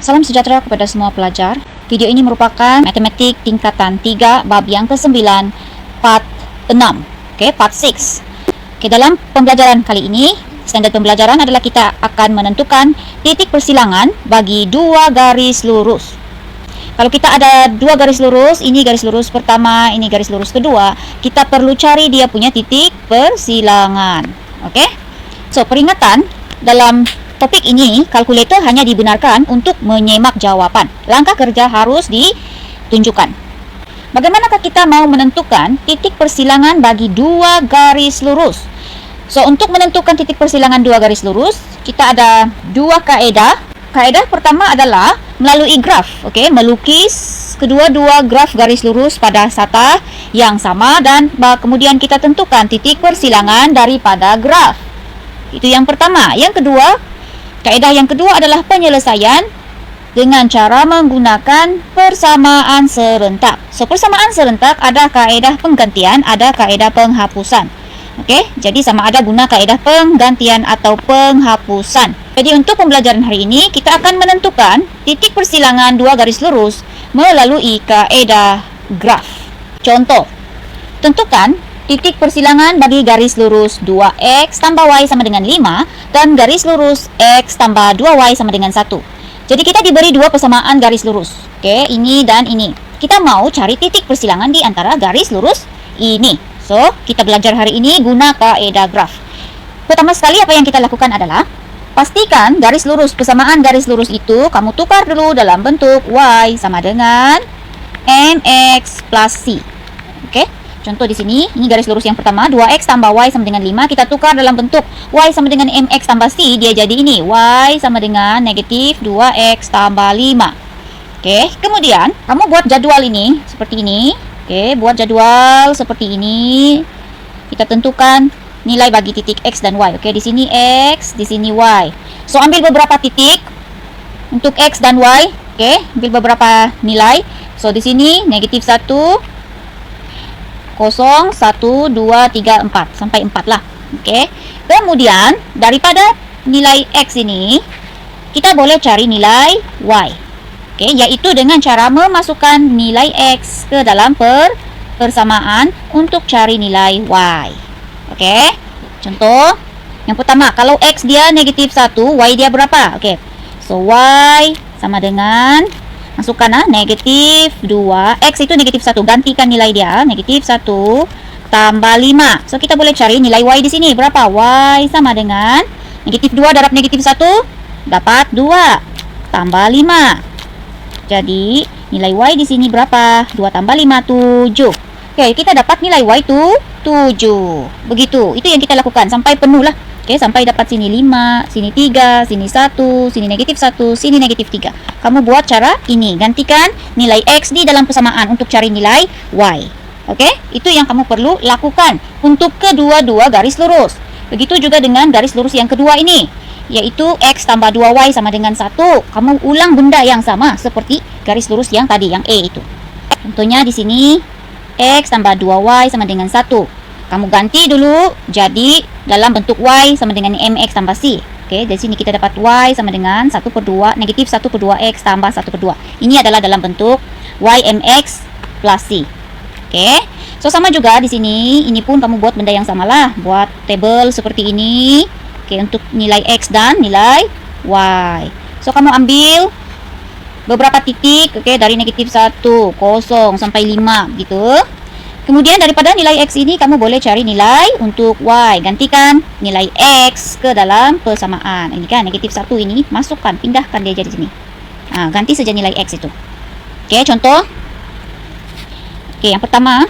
Salam sejahtera kepada semua pelajar. Video ini merupakan matematik tingkatan 3 bab yang ke-9 part 6. Part 6. Dalam pembelajaran kali ini, standard pembelajaran adalah kita akan menentukan titik persilangan bagi dua garis lurus. Kalau kita ada dua garis lurus, ini garis lurus pertama, ini garis lurus kedua, kita perlu cari dia punya titik persilangan. So, peringatan, dalam topik ini, kalkulator hanya dibenarkan untuk menyemak jawapan. Langkah kerja harus ditunjukkan. Bagaimanakah kita mau menentukan titik persilangan bagi dua garis lurus? So, untuk menentukan titik persilangan dua garis lurus, kita ada dua kaedah. Kaedah pertama adalah melalui graf. Melukis kedua-dua graf garis lurus pada satah yang sama dan kemudian kita tentukan titik persilangan daripada graf. Itu yang pertama. Yang kedua, kaedah yang kedua adalah penyelesaian dengan cara menggunakan persamaan serentak. So, persamaan serentak ada kaedah penggantian, ada kaedah penghapusan. Jadi sama ada guna kaedah penggantian atau penghapusan. Jadi untuk pembelajaran hari ini, kita akan menentukan titik persilangan dua garis lurus melalui kaedah graf. Contoh, tentukan titik persilangan bagi garis lurus 2x tambah y sama dengan 5 dan garis lurus x tambah 2y sama dengan 1. Jadi kita diberi dua persamaan garis lurus. Ini dan ini. Kita mau cari titik persilangan di antara garis lurus ini. So, kita belajar hari ini guna kaedah graf. Pertama sekali apa yang kita lakukan adalah pastikan garis lurus, persamaan garis lurus itu kamu tukar dulu dalam bentuk y sama dengan mx plus c. Contoh di sini, ini garis lurus yang pertama, 2x tambah y sama dengan 5. Kita tukar dalam bentuk y sama dengan mx tambah c, dia jadi ini, y sama dengan negatif 2x tambah 5. Kemudian, kamu buat jadwal ini, seperti ini. Buat jadwal seperti ini. Kita tentukan nilai bagi titik x dan y. Di sini x, di sini y. So, ambil beberapa titik untuk x dan y. Ambil beberapa nilai. So, di sini negatif 1, 0, 1, 2, 3, 4 sampai 4 lah. Kemudian daripada nilai x ini kita boleh cari nilai y. Yaitu dengan cara memasukkan nilai x ke dalam persamaan untuk cari nilai y. Contoh yang pertama, kalau x dia negatif 1, y dia berapa? So y sama dengan, masukkan negatif 2, x itu negatif 1, gantikan nilai dia, negatif 1 tambah 5. So, kita boleh cari nilai y di sini. Berapa? Y sama dengan negatif 2 darab negatif 1, dapat 2, tambah 5. Jadi, nilai y di sini berapa? 2 tambah 5, 7. Kita dapat nilai y itu 7. Begitu, itu yang kita lakukan sampai penuh lah. Sampai dapat sini 5, sini 3, sini 1, sini negatif 1, sini negatif 3. Kamu buat cara ini, gantikan nilai x di dalam persamaan untuk cari nilai y. Itu yang kamu perlu lakukan untuk kedua-dua garis lurus. Begitu juga dengan garis lurus yang kedua ini, yaitu x tambah 2y sama dengan 1. Kamu ulang benda yang sama seperti garis lurus yang tadi, yang E itu. Contohnya di sini, x tambah 2y sama dengan 1. Kamu ganti dulu jadi dalam bentuk y sama dengan mx tambah c. Dari sini kita dapat y sama dengan 1 per 2, negatif 1 per 2x tambah 1 per 2. Ini adalah dalam bentuk y mx plus c. So, sama juga di sini, ini pun kamu buat benda yang sama lah. Buat table seperti ini. Untuk nilai x dan nilai y. So, kamu ambil beberapa titik, dari negatif 1, 0 sampai 5 gitu. Kemudian daripada nilai x ini kamu boleh cari nilai untuk y. Gantikan nilai x ke dalam persamaan. Ini kan negatif 1 ini, masukkan, pindahkan dia jadi sini. Ganti saja nilai x itu. Contoh. Yang pertama,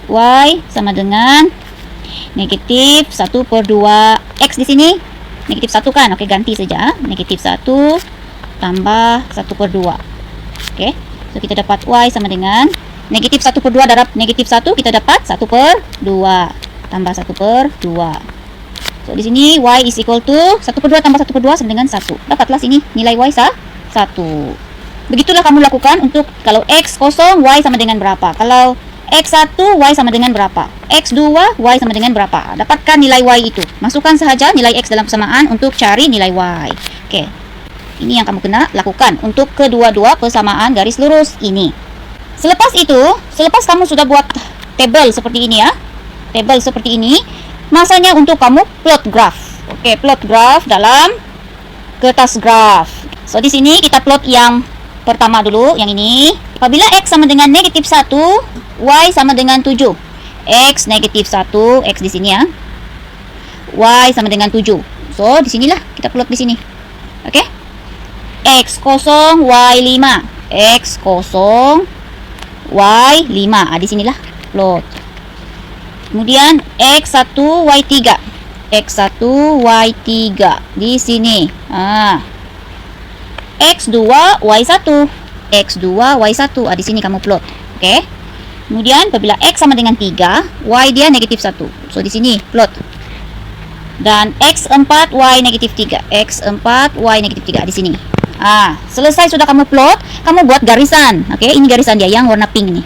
y sama dengan negatif 1 per 2 x di sini. Negatif 1 kan? Ganti saja. Negatif 1 tambah 1 per 2. So, kita dapat y sama dengan negatif 1 per 2 darab negatif 1, kita dapat 1 per 2 tambah 1 per 2. So, di sini y is equal to 1 per 2 tambah 1 per 2 sama dengan 1. Dapatlah sini nilai y 1. Begitulah kamu lakukan untuk kalau x kosong, y sama dengan berapa. Kalau x1, y sama dengan berapa. x2, y sama dengan berapa. Dapatkan nilai y itu. Masukkan sahaja nilai x dalam persamaan untuk cari nilai y. Ini yang kamu kena lakukan untuk kedua-dua persamaan garis lurus ini. Selepas itu, selepas kamu sudah buat tabel seperti ini ya, tabel seperti ini, masanya untuk kamu plot graph. Oke, plot graph dalam kertas graph. So di sini kita plot yang pertama dulu, yang ini. Apabila X sama dengan negatif 1, Y sama dengan 7. X negatif 1, X di sini ya. Y sama dengan 7. So di sinilah kita plot di sini. Oke. X kosong, Y 5. X kosong, Y 5. Di sinilah plot. Kemudian X1, Y3. X1, Y3 di sini. X2, Y1. X2, Y1. Di sini kamu plot. Oke. Kemudian apabila X sama dengan 3, Y dia negatif 1. So di sini plot. Dan X4, Y negatif 3. X4, Y negatif 3 di sini. Selesai sudah kamu plot, kamu buat garisan. Oke, ini garisan dia yang warna pink ini.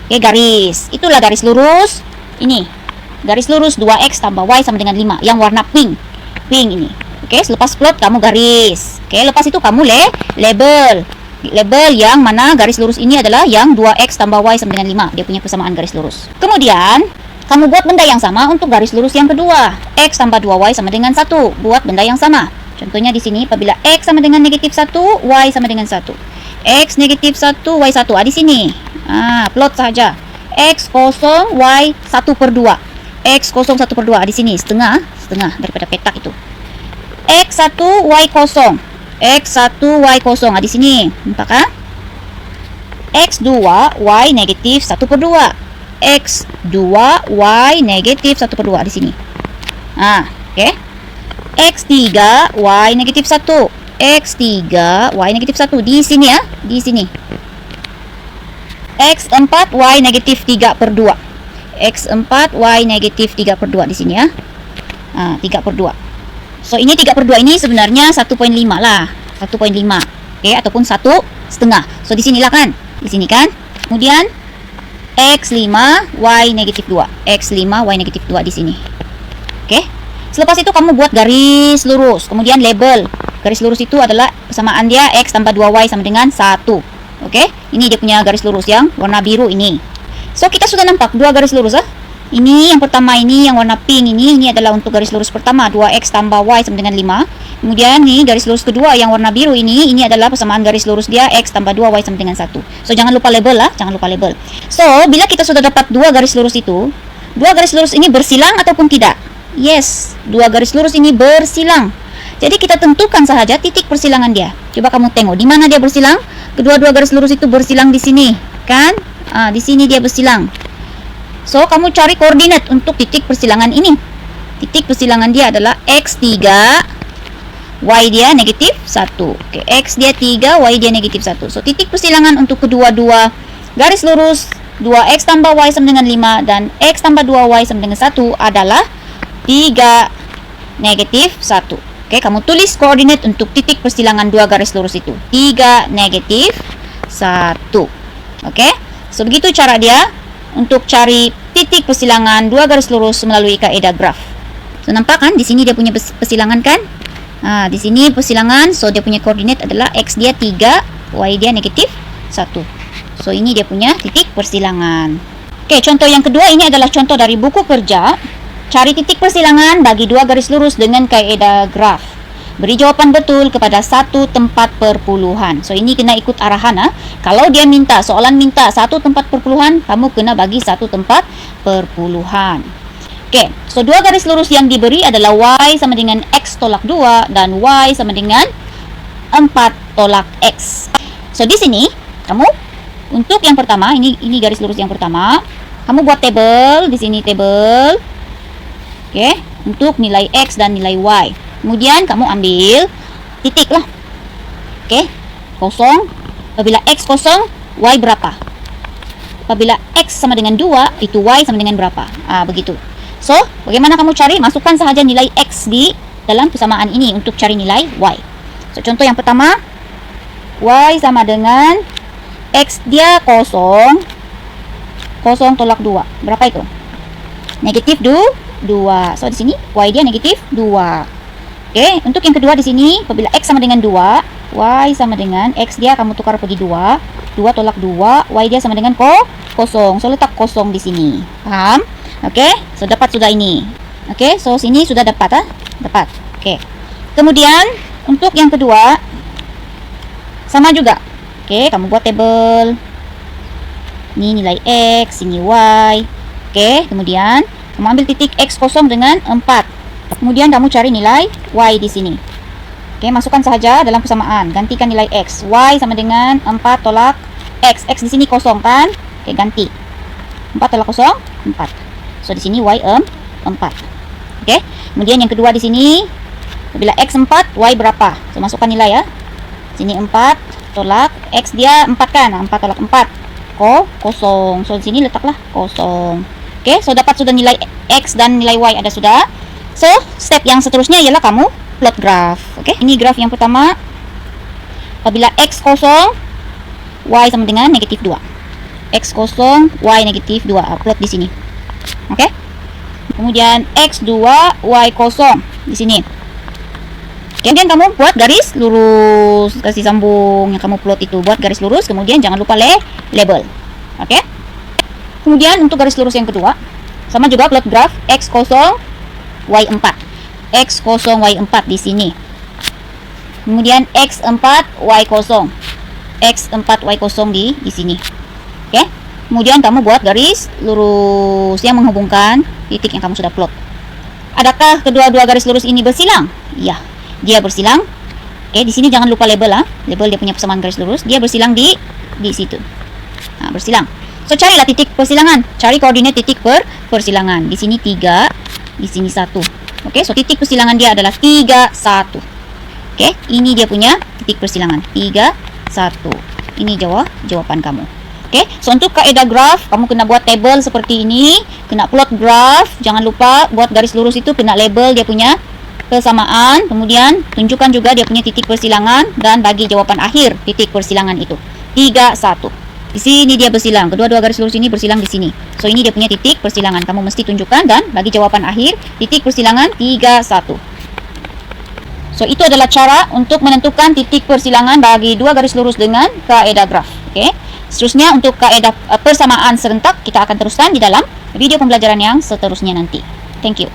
Oke, garis. Itulah garis lurus. Ini. Garis lurus 2X tambah Y sama dengan 5 yang warna pink. Pink ini. Oke, selepas plot kamu garis. Oke, lepas itu kamu label. Label yang mana garis lurus ini adalah yang 2X tambah Y sama dengan 5. Dia punya persamaan garis lurus. Kemudian, kamu buat benda yang sama untuk garis lurus yang kedua. X tambah 2Y sama dengan 1. Buat benda yang sama. Contohnya di sini, apabila X sama dengan negatif 1, Y sama dengan 1. X negatif 1, Y 1. Di sini. Plot saja. X kosong, Y 1/2. X kosong 1/2. Di sini. Setengah daripada petak itu. X1, Y kosong. X1, Y kosong. Di sini. Nampak? X2, Y negatif 1/2. X2, Y negatif 1/2. Di sini. Oke. X3, Y negatif 1. X3, Y negatif 1. Di sini ya. Di sini. X4, Y negatif 3/2. X4, Y negatif 3/2. Di sini ya. 3/2. So, ini 3/2 ini sebenarnya 1,5 lah. 1,5. Oke, ataupun 1,5. So, di sinilah kan. Di sini kan. Kemudian, X5, Y negatif 2. X5, Y negatif 2 di sini. Oke. Selepas itu kamu buat garis lurus. Kemudian label. Garis lurus itu adalah persamaan dia X tambah 2Y sama dengan 1. Oke. Ini dia punya garis lurus yang warna biru ini. So, kita sudah nampak dua garis lurus. Ini yang pertama ini yang warna pink ini adalah untuk garis lurus pertama 2X tambah Y sama dengan 5. Kemudian ini garis lurus kedua yang warna biru ini adalah persamaan garis lurus dia X tambah 2Y sama dengan 1. So jangan lupa label lah, jangan lupa label. So bila kita sudah dapat dua garis lurus itu, dua garis lurus ini bersilang ataupun tidak? Yes, dua garis lurus ini bersilang. Jadi kita tentukan sahaja titik persilangan dia. Coba kamu tengok di mana dia bersilang. Kedua-dua garis lurus itu bersilang di sini, kan? Di sini dia bersilang. So, kamu cari koordinat untuk titik persilangan ini. Titik persilangan dia adalah X3, Y dia negatif 1. Oke, X dia 3, Y dia negatif 1. So, titik persilangan untuk kedua-dua garis lurus 2X tambah Y sama dengan 5 dan X tambah 2Y sama dengan 1 adalah 3, negatif 1. Oke, kamu tulis koordinat untuk titik persilangan dua garis lurus itu. 3, negatif 1. Oke, so begitu cara dia untuk cari titik persilangan dua garis lurus melalui kaidah graf. So nampak kan di sini dia punya persilangan kan? Di sini persilangan, so dia punya koordinat adalah X dia 3, Y dia negatif 1. So ini dia punya titik persilangan. Oke, contoh yang kedua ini adalah contoh dari buku kerja. Cari titik persilangan bagi dua garis lurus dengan kaidah graf. Beri jawapan betul kepada satu tempat perpuluhan. So ini kena ikut arahan. Kalau dia minta, soalan minta satu tempat perpuluhan, kamu kena bagi satu tempat perpuluhan. Oke, so dua garis lurus yang diberi adalah Y sama dengan X tolak 2 dan Y sama dengan 4 tolak X. So di sini kamu untuk yang pertama, ini garis lurus yang pertama, kamu buat tabel, di sini tabel. Oke, untuk nilai X dan nilai Y. Kemudian kamu ambil titik lah. Oke, kosong. Apabila X kosong, Y berapa? Apabila X sama dengan 2, itu Y sama dengan berapa? Begitu. So, bagaimana kamu cari? Masukkan sahaja nilai X di dalam persamaan ini untuk cari nilai Y. So, contoh yang pertama, Y sama dengan X dia kosong. Kosong tolak 2. Berapa itu? Negatif 2. So, di sini Y dia negatif 2. Oke, untuk yang kedua di sini, apabila X sama dengan 2, Y sama dengan X dia kamu tukar pergi 2. 2 tolak 2. Y dia sama dengan kosong. So, letak kosong di sini. Paham? Oke. So, dapat sudah ini. Oke. So, sini sudah dapat. Dapat. Oke. Kemudian, untuk yang kedua, sama juga. Oke. Kamu buat tabel. Ini nilai X. Ini Y. Oke. Kemudian, kamu ambil titik X kosong dengan 4. Kemudian, kamu cari nilai Y di sini. Oke, masukkan saja dalam persamaan. Gantikan nilai X. Y sama dengan 4 tolak X. X di sini kosong kan? Oke, ganti. 4 tolak kosong, 4. So, di sini Y 4. Oke. Kemudian yang kedua di sini, bila X 4, Y berapa? So, masukkan nilai ya. Sini 4 tolak X dia 4 kan? 4 tolak 4. Kosong. So, di sini letaklah kosong. Oke, so dapat sudah nilai X dan nilai Y ada sudah. So, step yang seterusnya ialah kamu plot graph. Oke, ini graf yang pertama. Apabila X kosong, Y sama dengan negatif 2. X kosong, Y negatif 2. Plot di sini. Oke. Kemudian X2, Y kosong di sini. Kemudian kamu buat garis lurus, kasih sambung yang kamu plot itu, buat garis lurus. Kemudian jangan lupa label. Oke. Kemudian untuk garis lurus yang kedua, sama juga plot graf X kosong, Y 4. X kosong, Y 4 di sini. Kemudian X4, Y kosong. X4, Y kosong di sini. Oke. Kemudian kamu buat garis lurus yang menghubungkan titik yang kamu sudah plot. Adakah kedua-dua garis lurus ini bersilang? Iya, dia bersilang. Oke, di sini jangan lupa label Label dia punya persamaan garis lurus. Dia bersilang di situ. Nah, bersilang. So, carilah titik persilangan. Cari koordinat titik persilangan. Di sini 3, di sini 1. Oke, so titik persilangan dia adalah 3, 1. Oke, ini dia punya titik persilangan 3, 1. Ini jawaban kamu. Oke, so untuk kaidah graf, kamu kena buat tabel seperti ini, kena plot graf, jangan lupa buat garis lurus itu kena label dia punya persamaan, kemudian tunjukkan juga dia punya titik persilangan dan bagi jawaban akhir titik persilangan itu 3, 1. Di sini dia bersilang, kedua-dua garis lurus ini bersilang di sini. So, ini dia punya titik persilangan. Kamu mesti tunjukkan dan bagi jawaban akhir titik persilangan 3, 1. So, itu adalah cara untuk menentukan titik persilangan bagi dua garis lurus dengan kaidah graf. Oke. Seterusnya untuk kaidah persamaan serentak kita akan teruskan di dalam video pembelajaran yang seterusnya nanti. Thank you.